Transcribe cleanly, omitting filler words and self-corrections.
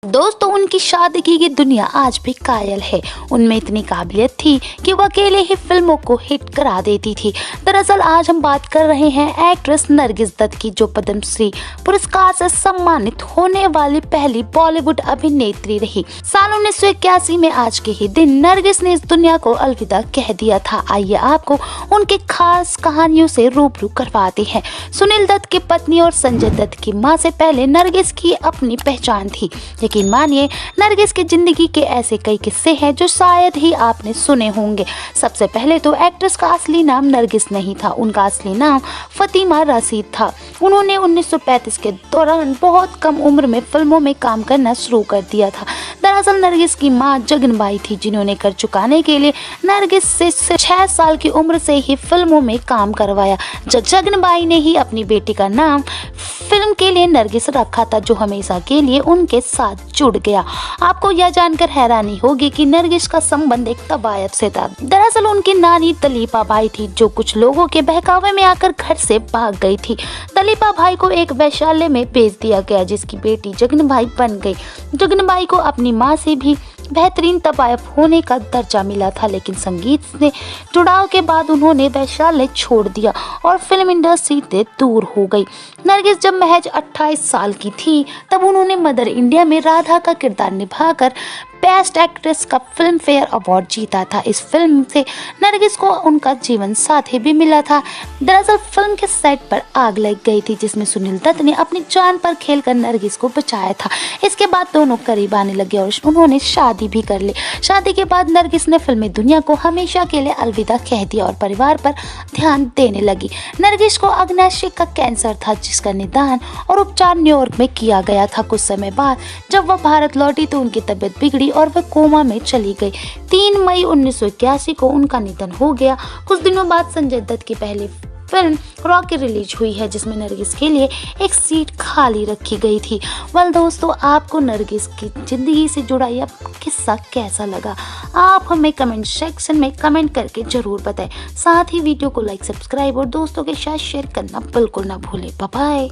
दोस्तों, उनकी सादगी की दुनिया आज भी कायल है। उनमें इतनी काबिलियत थी कि वो अकेले ही फिल्मों को हिट करा देती थी। दरअसल आज हम बात कर रहे हैं एक्ट्रेस नरगिस दत्त की, जो पद्मश्री पुरस्कार से सम्मानित होने वाली पहली बॉलीवुड अभिनेत्री रही। साल 1981 में आज के ही दिन नरगिस ने इस दुनिया को अलविदा कह दिया था। आइए आपको उनके खास कहानियों से रूबरू करवाते हैं। सुनील दत्त की पत्नी और संजय दत्त की मां से पहले नरगिस की अपनी पहचान थी। यकीन मानिए, नरगिस की जिंदगी के ऐसे कई किस्से हैं जो शायद ही आपने सुने होंगे। सबसे पहले तो एक्ट्रेस का असली नाम नरगिस नहीं था, उनका असली नाम फतिमा रशीद था। उन्होंने 1935 के दौरान बहुत कम उम्र में फिल्मों में काम करना शुरू कर दिया था। दरअसल नरगिस की मां जगनबाई थी, जिन्होंने कर चुकाने के लिए नरगिस से 6 साल की उम्र से ही फिल्मों में काम करवाया। जगनबाई ने ही अपनी बेटी का नाम फिल्म के लिए नरगिस रखा था, जो हमेशा के लिए उनके साथ जुड़ गया। आपको यह जानकर हैरानी होगी कि नरगिस का संबंध एक तबायत से था। दरअसल उनकी नानी दलीपा बाई थी, जो कुछ लोगों के बहकावे में आकर घर से भाग गई थी। दलीपा बाई को एक वैश्यालय में भेज दिया गया, जिसकी बेटी जगनबाई बन गई। जगनबाई को अपनी मां से भी बेहतरीन तबायफ होने का दर्जा मिला था, लेकिन संगीत से जुड़ाव के बाद उन्होंने वैश्यालय छोड़ दिया और फिल्म इंडस्ट्री से दूर हो गई। नरगिस जब महज 28 साल की थी, तब उन्होंने मदर इंडिया में राधा का किरदार निभाकर बेस्ट एक्ट्रेस का फिल्म फेयर अवार्ड जीता था। इस फिल्म से नरगिस को उनका जीवन साथी भी मिला था। दरअसल फिल्म के सेट पर आग लग गई थी, जिसमें सुनील दत्त ने अपनी जान पर खेलकर नरगिस को बचाया था। इसके बाद दोनों करीब आने लगे और उन्होंने शादी भी कर ली। शादी के बाद नरगिस ने फिल्मी दुनिया को हमेशा के लिए अलविदा कह दिया और परिवार पर ध्यान देने लगी। नरगिस को अग्नाशय का कैंसर था, जिसका निदान और उपचार न्यूयॉर्क में किया गया था। कुछ समय बाद जब वह भारत लौटी तो उनकी तबीयत बिगड़ी और वह कोमा में चली गई। 3 मई 1981 को उनका निधन हो गया। कुछ दिनों बाद संजय दत्त की पहली फिल्म रॉकी रिलीज हुई है, जिसमें नरगिस के लिए एक सीट खाली रखी गई थी। वेल दोस्तों, आपको नरगिस की जिंदगी से जुड़ा यह किस्सा कैसा लगा? आप हमें कमेंट सेक्शन में कमेंट करके जरूर बताएं। साथ ही वीडियो को लाइक, सब्सक्राइब और दोस्तों के साथ शेयर करना बिल्कुल ना भूलें। Bye bye.